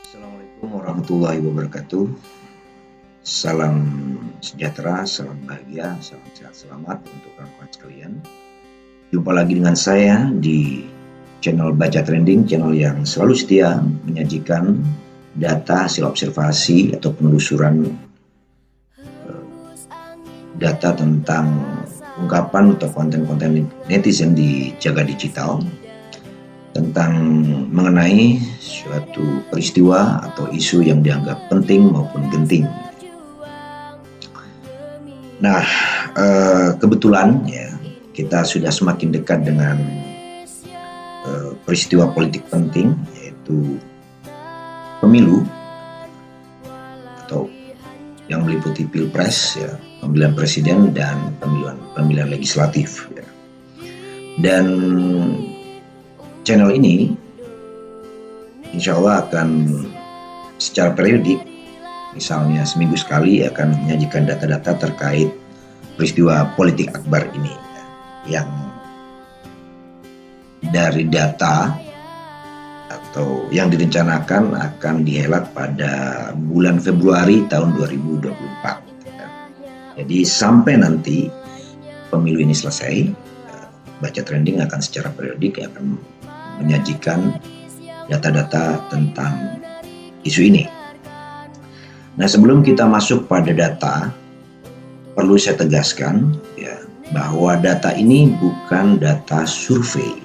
Assalamualaikum warahmatullahi wabarakatuh. Salam sejahtera, salam bahagia, salam sehat selamat untuk kawan-kawan sekalian. Jumpa lagi dengan saya di channel Baca Trending, channel yang selalu setia menyajikan data hasil observasi atau penelusuran data tentang ungkapan atau konten-konten netizen di jagat digital tentang mengenai suatu peristiwa atau isu yang dianggap penting maupun genting. Nah, kebetulan ya kita sudah semakin dekat dengan peristiwa politik penting, yaitu pemilu atau yang meliputi pilpres, ya, pemilihan presiden dan pemilihan legislatif. Ya. Dan channel ini insya Allah akan secara periodik, misalnya seminggu sekali akan menyajikan data-data terkait peristiwa politik akbar ini, yang dari data atau yang direncanakan akan dihelat pada bulan Februari tahun 2024. Jadi sampai nanti pemilu ini selesai, Baca Trending akan secara periodik akan menyajikan data-data tentang isu ini. Nah, sebelum kita masuk pada data, perlu saya tegaskan ya, bahwa data ini bukan data survei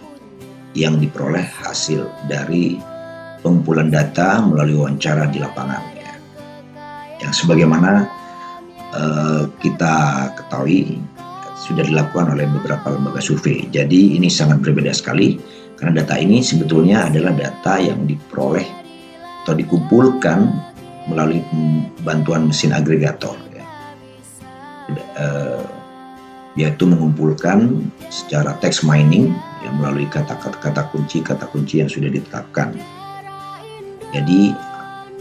yang diperoleh hasil dari pengumpulan data melalui wawancara di lapangan, ya. Yang sebagaimana kita ketahui sudah dilakukan oleh beberapa lembaga survei. Jadi ini sangat berbeda sekali, karena data ini sebetulnya adalah data yang diperoleh atau dikumpulkan melalui bantuan mesin agregator, ya. Yaitu mengumpulkan secara text mining, ya, melalui kata kunci yang sudah ditetapkan. Jadi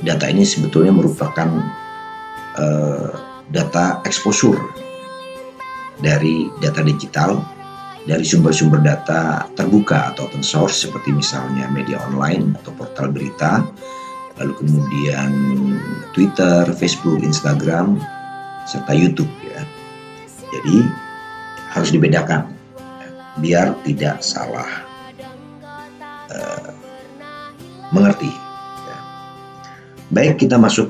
data ini sebetulnya merupakan data exposure dari data digital dari sumber-sumber data terbuka atau open source, seperti misalnya media online atau portal berita, lalu kemudian Twitter, Facebook, Instagram, serta YouTube, ya. Jadi harus dibedakan, ya, biar tidak salah mengerti. Ya. Baik, kita masuk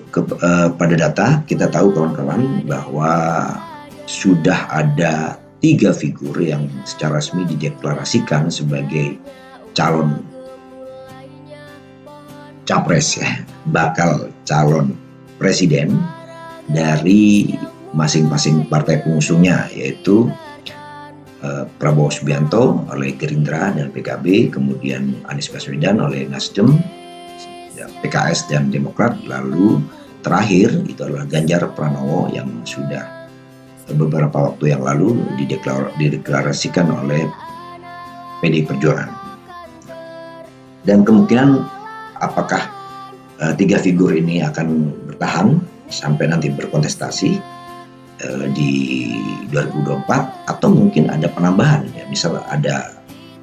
pada data. Kita tahu kawan-kawan bahwa sudah ada 3 figur yang secara resmi dideklarasikan sebagai calon capres, ya, bakal calon presiden dari masing-masing partai pengusungnya, yaitu Prabowo Subianto oleh Gerindra dan PKB, kemudian Anies Baswedan oleh Nasdem, PKS dan Demokrat, lalu terakhir itu adalah Ganjar Pranowo yang sudah beberapa waktu yang lalu dideklarasikan oleh PDI Perjuangan. Dan kemungkinan apakah 3 figur ini akan bertahan sampai nanti berkontestasi di 2024, atau mungkin ada penambahan, ya, misal ada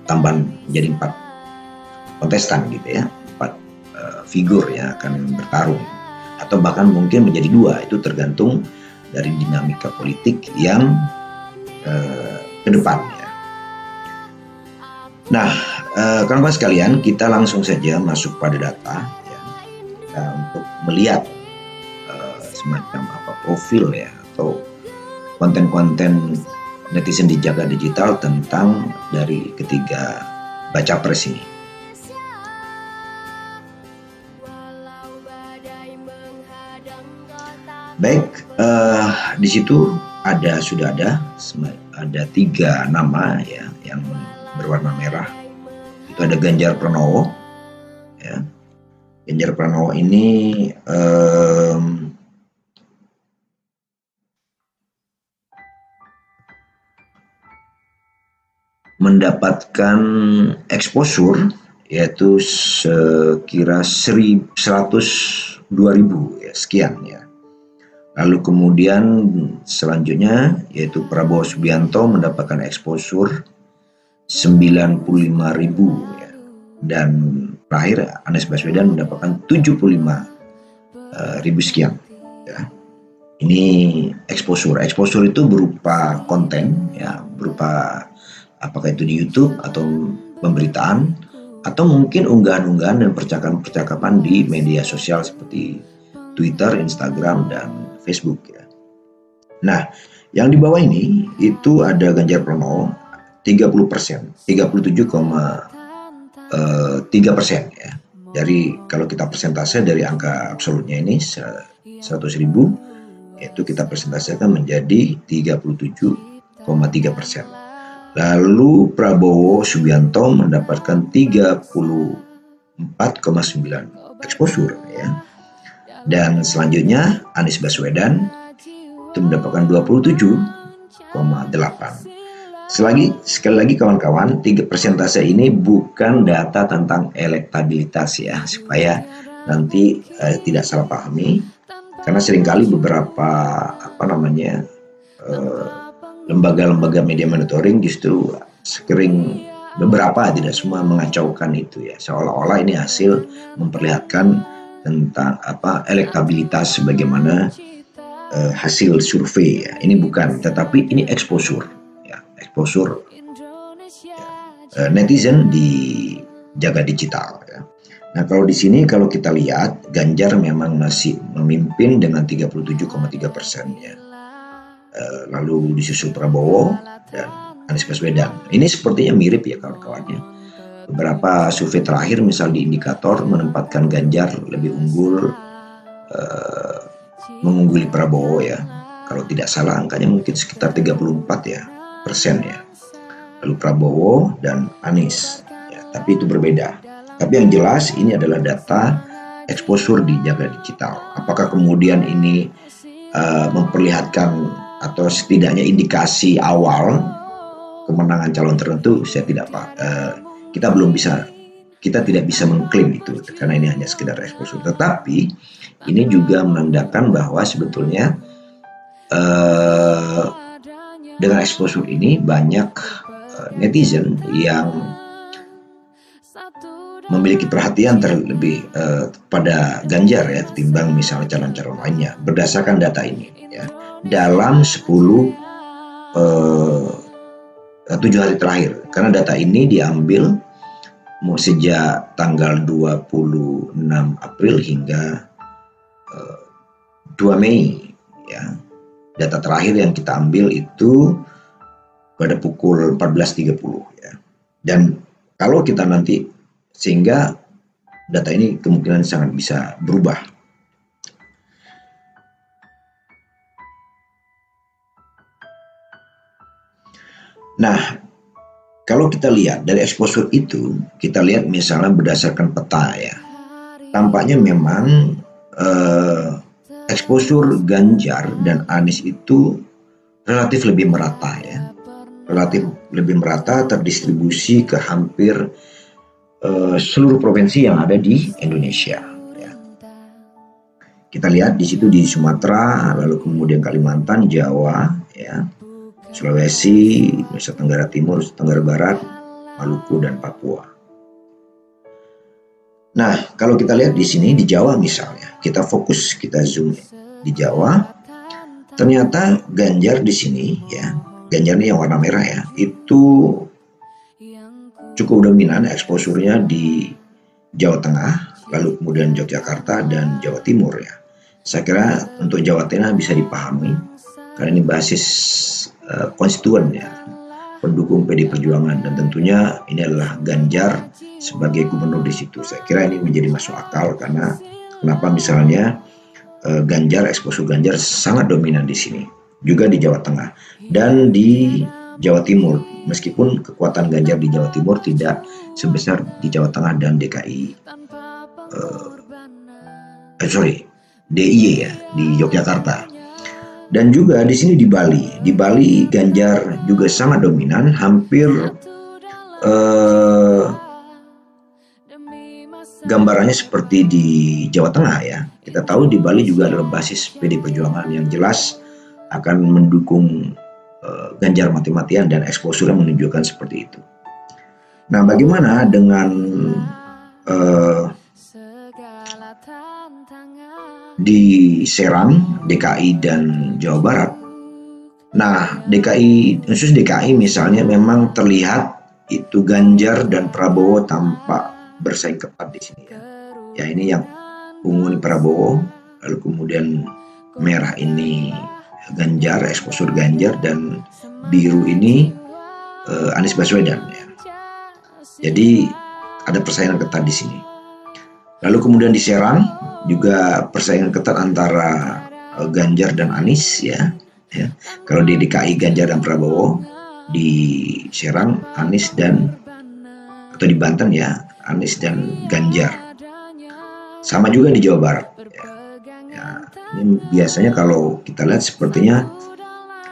tambahan menjadi 4 kontestan gitu, ya, 4 figur yang akan bertarung, atau bahkan mungkin menjadi 2, itu tergantung dari dinamika politik yang ke depannya. Nah, kawan-kawan sekalian, kita langsung saja masuk pada data, ya, untuk melihat semacam apa profil, ya, atau konten-konten netizen di jagat digital tentang dari ketiga baca pres ini. Baik, di situ sudah ada 3 nama, ya, yang berwarna merah. Itu ada Ganjar Pranowo, ya. Ganjar Pranowo ini mendapatkan exposure yaitu sekira 102.000, ya, sekian, ya. Lalu kemudian selanjutnya yaitu Prabowo Subianto mendapatkan exposure 95.000, ya. Dan terakhir Anies Baswedan mendapatkan 75.000 sekian. Ya. Ini exposure. Exposure itu berupa konten, ya, berupa apakah itu di YouTube atau pemberitaan, atau mungkin unggahan-unggahan dan percakapan-percakapan di media sosial seperti Twitter, Instagram, dan Facebook. Ya. Nah, yang di bawah ini itu ada Ganjar Pranowo 30%, 37,3% ya. Dari kalau kita persentase dari angka absolutnya ini 100.000, itu kita presentasikan menjadi 37,3%. Lalu Prabowo Subianto mendapatkan 34,9 exposure ya. Dan selanjutnya Anies Baswedan itu mendapatkan 27,8. Sekali lagi kawan-kawan, 3 persentase ini bukan data tentang elektabilitas ya, supaya nanti tidak salah pahami, karena seringkali beberapa lembaga-lembaga media monitoring justru sering beberapa, tidak semua, mengacaukan itu ya, seolah-olah ini hasil memperlihatkan tentang elektabilitas sebagaimana hasil survei ya. Ini bukan, tetapi ini exposure ya, exposure ya, netizen di jaga digital ya. Nah, kalau di sini kalau kita lihat Ganjar memang masih memimpin dengan 37,3% ya. Lalu disusul Prabowo dan Anies Baswedan. Ini sepertinya mirip ya kawan-kawannya. Beberapa survei terakhir misal di indikator menempatkan Ganjar lebih unggul, mengungguli Prabowo ya. Kalau tidak salah angkanya mungkin sekitar 34% ya. Lalu Prabowo dan Anies ya, tapi itu berbeda. Tapi yang jelas ini adalah data exposure di jaga digital. Apakah kemudian ini memperlihatkan atau setidaknya indikasi awal kemenangan calon tertentu, kita tidak bisa mengklaim itu karena ini hanya sekedar exposure. Tetapi ini juga menandakan bahwa sebetulnya dengan exposure ini banyak netizen yang memiliki perhatian terlebih pada Ganjar ya, ketimbang misalnya calon-calon lainnya berdasarkan data ini ya. Dalam 7 hari terakhir, karena data ini diambil sejak tanggal 26 April hingga 2 Mei ya. Data terakhir yang kita ambil itu pada pukul 14.30 ya. Dan kalau kita nanti, sehingga data ini kemungkinan sangat bisa berubah. Nah, kalau kita lihat dari exposure itu, kita lihat misalnya berdasarkan peta ya, tampaknya memang exposure Ganjar dan Anies itu relatif lebih merata ya, relatif lebih merata, terdistribusi ke hampir seluruh provinsi yang ada di Indonesia. Ya. Kita lihat di situ di Sumatera, lalu kemudian Kalimantan, Jawa, ya, Sulawesi, Nusa Tenggara Timur, Nusa Tenggara Barat, Maluku, dan Papua. Nah, kalau kita lihat di sini di Jawa misalnya, kita zoom di Jawa, ternyata Ganjar di sini ya, Ganjar ini yang warna merah ya, itu cukup dominan exposure-nya di Jawa Tengah, lalu kemudian Yogyakarta dan Jawa Timur ya. Saya kira untuk Jawa Tengah bisa dipahami karena ini basis konstituen ya, pendukung PD Perjuangan, dan tentunya ini adalah Ganjar sebagai gubernur di situ. Saya kira ini menjadi masuk akal karena kenapa misalnya exposure Ganjar sangat dominan di sini, juga di Jawa Tengah dan di Jawa Timur, meskipun kekuatan Ganjar di Jawa Timur tidak sebesar di Jawa Tengah dan DIY ya, di Yogyakarta. Dan juga di sini di Bali Ganjar juga sangat dominan, hampir gambarannya seperti di Jawa Tengah ya. Kita tahu di Bali juga adalah basis PD Perjuangan yang jelas akan mendukung Ganjar mati-matian, dan exposure menunjukkan seperti itu. Nah, bagaimana dengan eh, di Serang, DKI dan Jawa Barat. Nah, khusus DKI misalnya memang terlihat itu Ganjar dan Prabowo tampak bersaing ketat di sini ya. Ya ini yang ungu ini Prabowo, lalu kemudian merah ini Ganjar, eksposur Ganjar, dan biru ini Anies Baswedan ya. Jadi ada persaingan ketat di sini. Lalu kemudian di Serang juga persaingan ketat antara Ganjar dan Anies ya. Ya. Kalau di DKI Ganjar dan Prabowo, di Serang Anies dan atau di Banten ya Anies dan Ganjar. Sama juga di Jawa Barat. Ya, ini biasanya kalau kita lihat sepertinya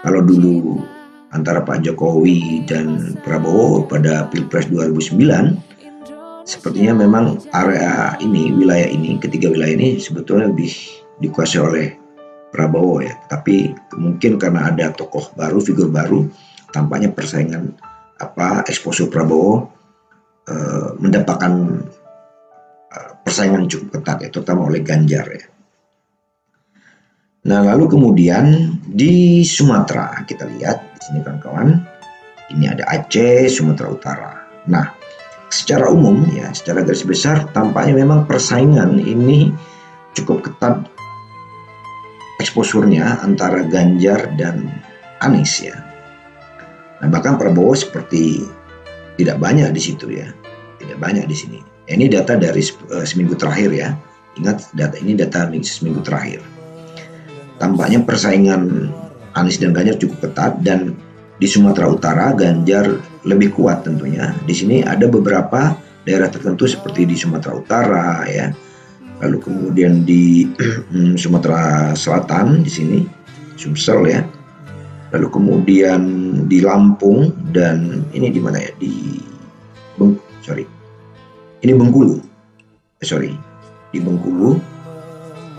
kalau dulu antara Pak Jokowi dan Prabowo pada Pilpres 2009, sepertinya memang area ini, wilayah ini, ketiga wilayah ini sebetulnya lebih dikuasai oleh Prabowo ya, tapi mungkin karena ada tokoh baru, figur baru, tampaknya persaingan eksposur Prabowo mendapatkan persaingan cukup ketat ya, terutama oleh Ganjar ya. Nah lalu kemudian di Sumatera kita lihat di sini kawan-kawan, ini ada Aceh, Sumatera Utara. Nah secara umum ya, secara garis besar tampaknya memang persaingan ini cukup ketat eksposurnya antara Ganjar dan Anies ya. Nah bahkan Prabowo seperti tidak banyak di situ ya, tidak banyak di sini. Ini data dari seminggu terakhir ya. Ingat data ini data seminggu terakhir. Tampaknya persaingan Anies dan Ganjar cukup ketat, dan di Sumatera Utara Ganjar lebih kuat tentunya. Di sini ada beberapa daerah tertentu seperti di Sumatera Utara ya. Lalu kemudian di Sumatera Selatan di sini Sumsel ya. Lalu kemudian di Lampung, dan ini di mana ya? Ini Bengkulu. Di Bengkulu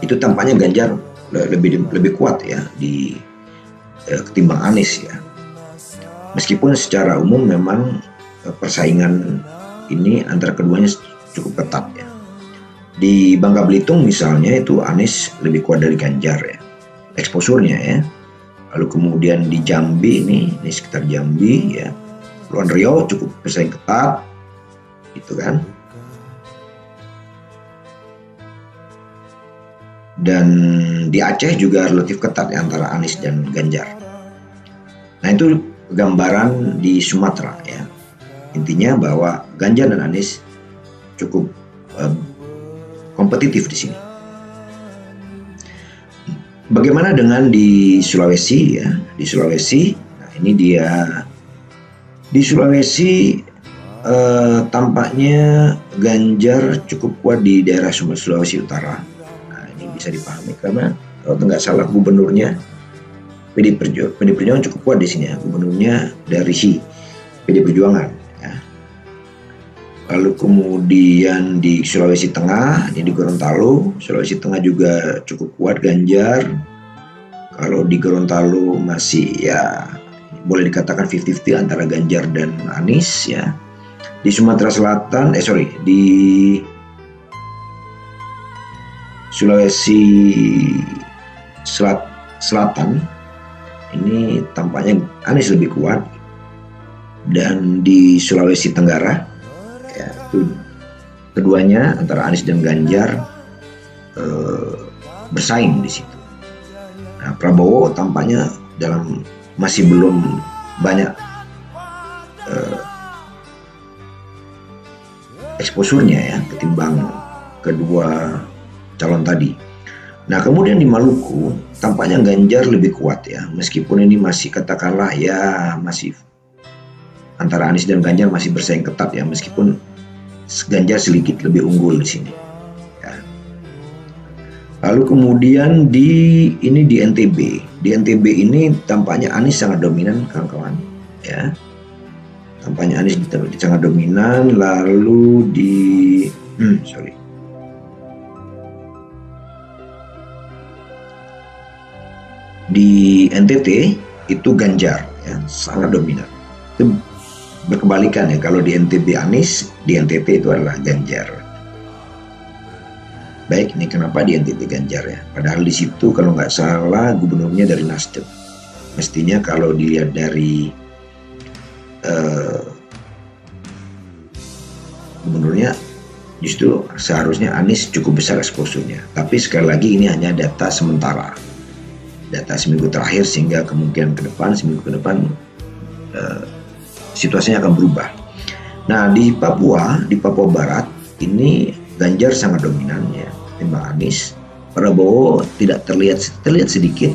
itu tampaknya Ganjar lebih kuat ya di ketimbang Anies ya. Meskipun secara umum memang persaingan ini antara keduanya cukup ketat ya. Di Bangka Belitung misalnya itu Anies lebih kuat dari Ganjar ya, eksposurnya ya. Lalu kemudian di Jambi ini sekitar Jambi ya, Kepulauan Riau cukup bersaing ketat, gitu kan. Dan di Aceh juga relatif ketat ya, antara Anies dan Ganjar. Nah itu gambaran di Sumatera ya. Intinya bahwa Ganjar dan Anies cukup kompetitif di sini. Bagaimana dengan di Sulawesi ya? Di Sulawesi, nah ini dia. Di Sulawesi tampaknya Ganjar cukup kuat di daerah Sulawesi Utara. Nah ini bisa dipahami karena kalau nggak salah gubernurnya PD Perjuangan cukup kuat di sini ya. Gubernurnya dari PD Perjuangan. Ya. Lalu kemudian di Sulawesi Tengah, ini di Gorontalo, Sulawesi Tengah juga cukup kuat Ganjar. Kalau di Gorontalo masih ya boleh dikatakan 50-50 antara Ganjar dan Anies ya. Di Sumatera Selatan, di Sulawesi Selatan ini tampaknya Anies lebih kuat, dan di Sulawesi Tenggara ya, itu keduanya antara Anies dan Ganjar bersaing di situ. Nah, Prabowo tampaknya masih belum banyak eksposurnya ya ketimbang kedua calon tadi. Nah kemudian di Maluku tampaknya Ganjar lebih kuat ya, meskipun ini masih katakanlah ya masih antara Anies dan Ganjar masih bersaing ketat ya, meskipun Ganjar sedikit lebih unggul di sini. Ya. Lalu kemudian di NTB, ini tampaknya Anies sangat dominan kawan-kawan ya. Tampaknya Anies sangat dominan. Lalu di di NTT itu Ganjar ya, sangat dominan. Itu berkebalikan ya, kalau di NTB Anies, di NTT itu adalah Ganjar. baik ini kenapa di NTT Ganjar ya? Padahal di situ kalau nggak salah gubernurnya dari Nasdem. Mestinya kalau dilihat dari gubernurnya justru seharusnya Anies cukup besar eksposurnya. Tapi sekali lagi ini hanya data sementara, data seminggu terakhir, sehingga kemungkinan ke depan, seminggu ke depan situasinya akan berubah. Nah di Papua Barat ini Ganjar sangat dominan ya ketimbang Anies. Prabowo tidak terlihat sedikit.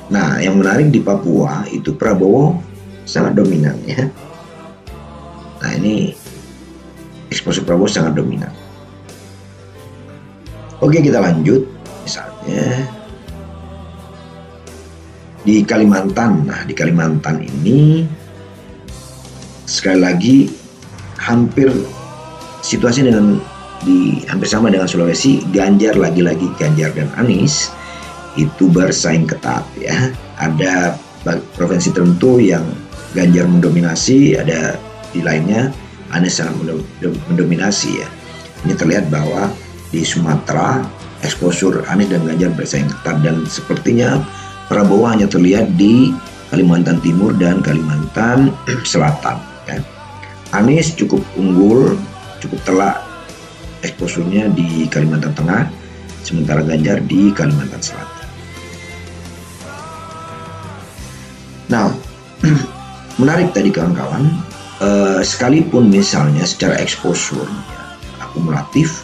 Nah yang menarik di Papua itu Prabowo sangat dominan ya. Nah ini eksposur Prabowo sangat dominan. Oke, kita lanjut. Misalnya di Kalimantan. Nah di Kalimantan ini sekali lagi hampir situasi hampir sama dengan Sulawesi. Ganjar lagi-lagi, Ganjar dan Anies itu bersaing ketat ya. Ada provinsi tertentu yang Ganjar mendominasi, ada di lainnya Anies sangat mendominasi ya. Ini terlihat bahwa di Sumatera eksposur Anies dan Ganjar bersaing ketat, dan sepertinya Prabowo hanya terlihat di Kalimantan Timur dan Kalimantan Selatan ya. Anies cukup unggul, cukup telak eksposurnya di Kalimantan Tengah, sementara Ganjar di Kalimantan Selatan. Nah, menarik tadi kawan-kawan, sekalipun misalnya secara eksposur ya, akumulatif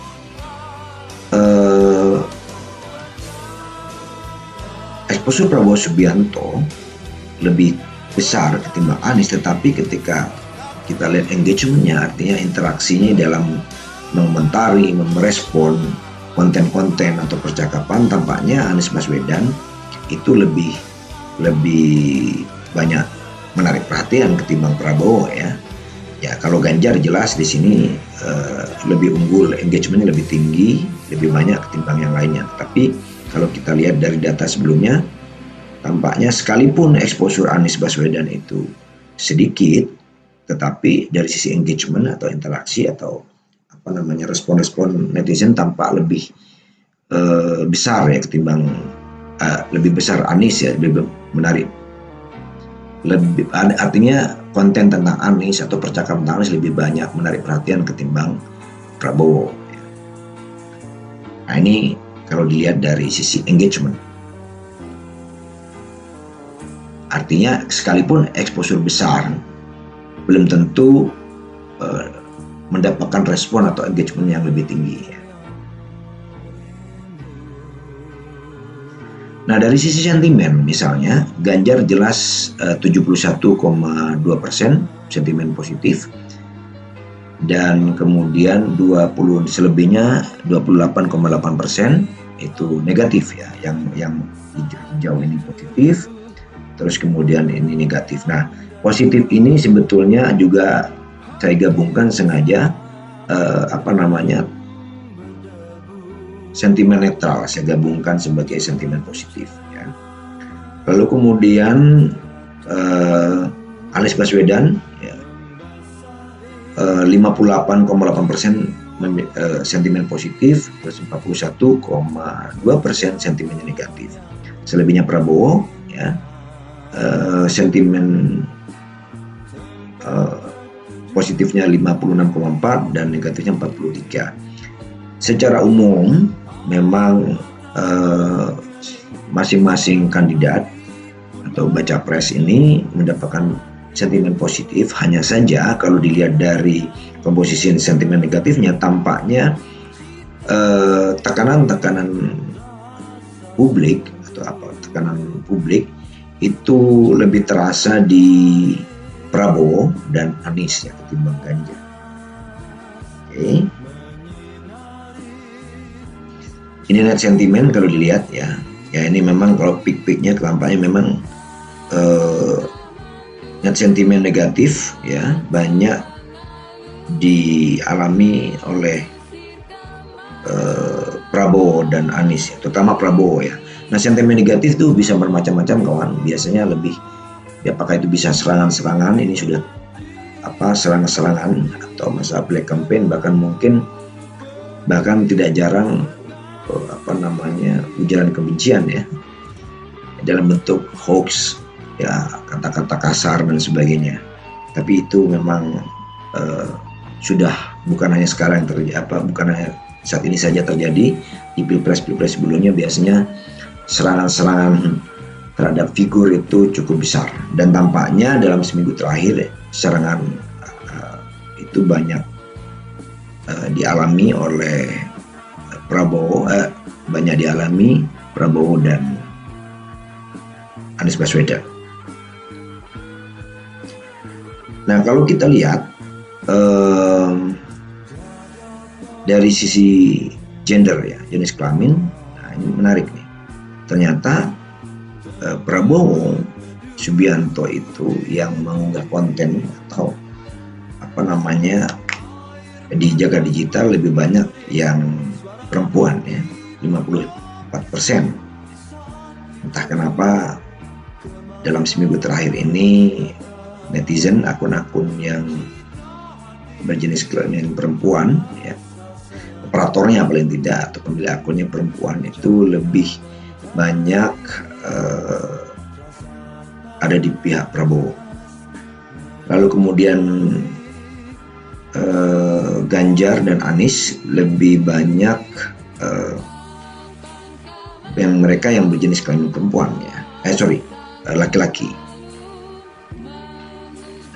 eksposur Prabowo Subianto lebih besar ketimbang Anies, tetapi ketika kita lihat engagementnya, artinya interaksinya dalam mengomentari, merespon konten-konten atau percakapan, tampaknya Anies Baswedan itu lebih banyak menarik perhatian ketimbang Prabowo ya. Ya kalau Ganjar jelas di sini lebih unggul, engagementnya lebih tinggi, lebih banyak ketimbang yang lainnya. Tapi kalau kita lihat dari data sebelumnya, tampaknya sekalipun eksposur Anies Baswedan itu sedikit, tetapi dari sisi engagement atau interaksi atau respon-respon netizen tampak lebih besar ya ketimbang lebih besar Anies ya, lebih menarik. Artinya konten tentang Anies atau percakapan tentang Anies lebih banyak menarik perhatian ketimbang Prabowo. Nah ini kalau dilihat dari sisi engagement. Artinya sekalipun eksposur besar, belum tentu mendapatkan respon atau engagement yang lebih tinggi. Nah dari sisi sentimen misalnya, Ganjar jelas 71,2% sentimen positif, dan kemudian 20 selebihnya 28,8% itu negatif ya, yang hijau ini positif, terus kemudian ini negatif. Nah positif ini sebetulnya juga saya gabungkan sengaja sentimen netral, saya gabungkan sebagai sentimen positif ya. Lalu kemudian Anies Baswedan ya, 58,8% sentimen positif, terus 41,2% sentimennya negatif. Selebihnya Prabowo ya, sentimen positifnya 56,4 dan negatifnya 43. Secara umum memang masing-masing kandidat atau baca pres ini mendapatkan sentimen positif. Hanya saja kalau dilihat dari komposisi sentimen negatifnya, tampaknya tekanan publik atau tekanan publik itu lebih terasa di Prabowo dan Anies ya ketimbang Ganjar. Oke. Ini net sentimen kalau dilihat ya ini memang kalau peak-peaknya tampaknya memang net sentimen negatif ya banyak dialami oleh Prabowo dan Anies, terutama Prabowo ya. Nah sentimen negatif itu bisa bermacam-macam kawan, biasanya lebih ya, apakah itu bisa serangan-serangan, ini sudah serangan-serangan atau masa black campaign, bahkan tidak jarang ujaran kebencian ya, dalam bentuk hoax ya, kata-kata kasar dan sebagainya. Tapi itu memang sudah bukan hanya sekarang terjadi, bukan hanya saat ini saja terjadi. Di pilpres sebelumnya biasanya serangan-serangan terhadap figur itu cukup besar, dan tampaknya dalam seminggu terakhir serangan itu banyak dialami oleh Prabowo dan Anies Baswedan. Nah, kalau kita lihat dari sisi gender ya, jenis kelamin, nah ini menarik nih. Ternyata Prabowo Subianto itu yang mengunggah konten atau di jagat digital lebih banyak yang perempuan ya, 54%. Entah kenapa dalam seminggu terakhir ini netizen, akun-akun yang berjenis kelamin perempuan ya, operatornya paling tidak atau pemilik akunnya perempuan itu lebih banyak ada di pihak Prabowo. Lalu kemudian Ganjar dan Anies lebih banyak mereka yang berjenis kelamin perempuan ya, laki-laki.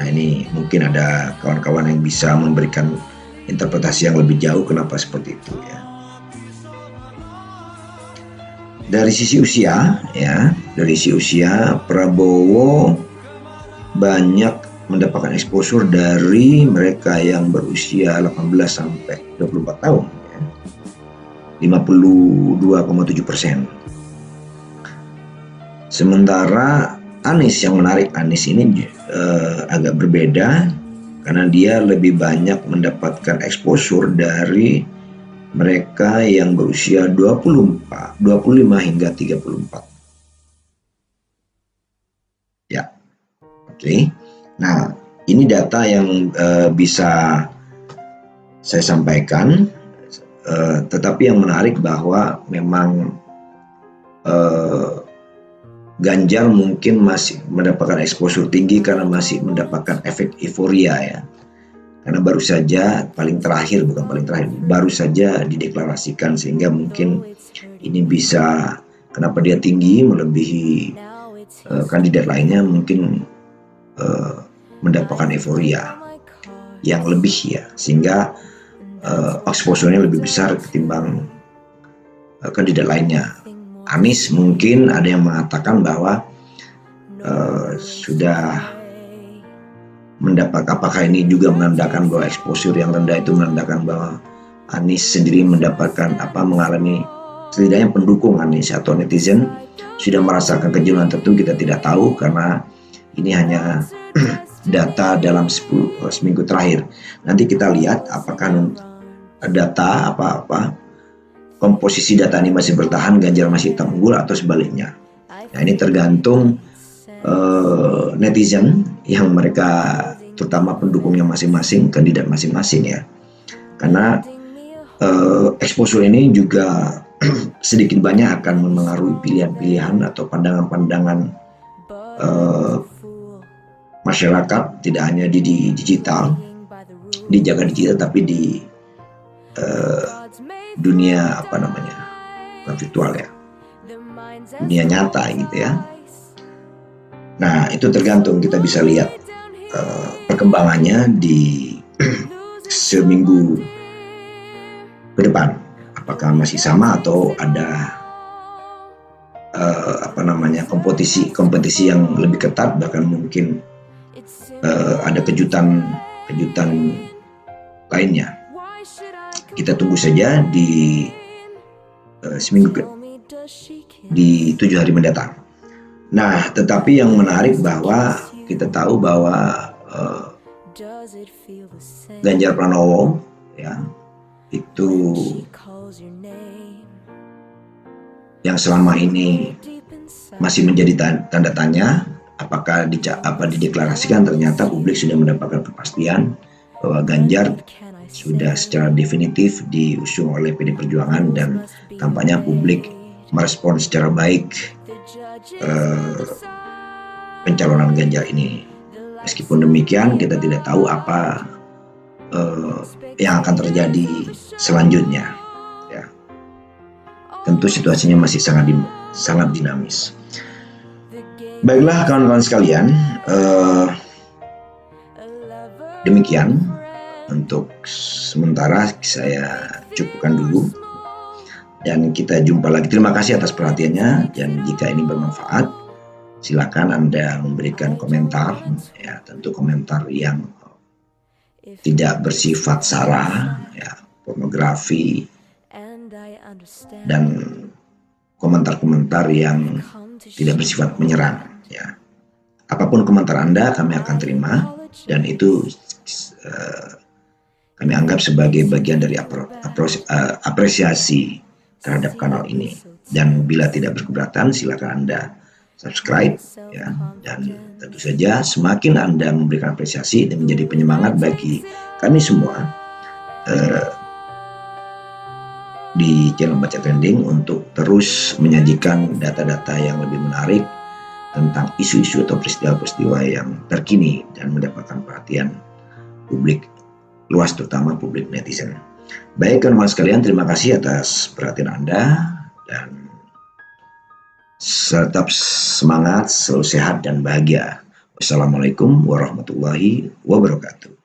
Nah, ini mungkin ada kawan-kawan yang bisa memberikan interpretasi yang lebih jauh kenapa seperti itu ya. Dari sisi usia ya, Prabowo banyak mendapatkan exposure dari mereka yang berusia 18 sampai 24 tahun ya. 52,7%. Sementara Anies, yang menarik, Anies ini agak berbeda karena dia lebih banyak mendapatkan exposure dari mereka yang berusia 25 hingga 34. Ya. Oke. Nah, ini data yang bisa saya sampaikan, tetapi yang menarik bahwa memang Ganjar mungkin masih mendapatkan exposure tinggi karena masih mendapatkan efek euforia ya. Karena baru saja baru saja dideklarasikan, sehingga mungkin ini bisa, kenapa dia tinggi melebihi kandidat lainnya, mungkin mendapatkan euforia yang lebih ya, sehingga exposure-nya lebih besar ketimbang kandidat lainnya. Anies mungkin ada yang mengatakan bahwa sudah mendapat, apakah ini juga menandakan bahwa exposure yang rendah itu menandakan bahwa Anies sendiri mendapatkan mengalami, setidaknya pendukung Anies atau netizen sudah merasakan kejenuhan tertentu, kita tidak tahu karena ini hanya data dalam seminggu terakhir. Nanti kita lihat apakah data komposisi data ini masih bertahan, Ganjar masih unggul atau sebaliknya. Nah, ini tergantung netizen yang mereka, terutama pendukungnya masing-masing, kandidat masing-masing ya. Karena exposure ini juga sedikit banyak akan memengaruhi pilihan-pilihan atau pandangan-pandangan masyarakat, tidak hanya di digital, di jagat digital, tapi di dunia virtual ya, dunia nyata gitu ya. Nah, itu tergantung, kita bisa lihat perkembangannya di seminggu ke depan, apakah masih sama atau ada kompetisi yang lebih ketat, bahkan mungkin ada kejutan lainnya. Kita tunggu saja di di 7 hari mendatang. Nah, tetapi yang menarik bahwa kita tahu bahwa Ganjar Pranowo ya, itu yang selama ini masih menjadi tanda tanya, apakah dideklarasikan. Ternyata publik sudah mendapatkan kepastian bahwa Ganjar sudah secara definitif diusung oleh PD Perjuangan dan tampaknya publik merespon secara baik pencalonan Ganjar ini. Meskipun demikian, kita tidak tahu apa yang akan terjadi selanjutnya. Ya. Tentu situasinya masih sangat dinamis. Baiklah kawan-kawan sekalian, demikian untuk sementara saya cukupkan dulu dan kita jumpa lagi. Terima kasih atas perhatiannya, dan jika ini bermanfaat silakan Anda memberikan komentar, ya tentu komentar yang tidak bersifat sara, ya, pornografi, dan komentar-komentar yang tidak bersifat menyerang. Ya, apapun komentar Anda kami akan terima, dan itu kami anggap sebagai bagian dari apresiasi terhadap kanal ini. Dan bila tidak berkeberatan, silakan Anda subscribe, ya. Dan tentu saja semakin Anda memberikan apresiasi dan menjadi penyemangat bagi kami semua di channel Baca Trending untuk terus menyajikan data-data yang lebih menarik tentang isu-isu atau peristiwa-peristiwa yang terkini dan mendapatkan perhatian publik luas, terutama publik netizen. Baik kawan-kawan sekalian, terima kasih atas perhatian Anda, dan tetap semangat, selalu sehat dan bahagia. Wassalamualaikum warahmatullahi wabarakatuh.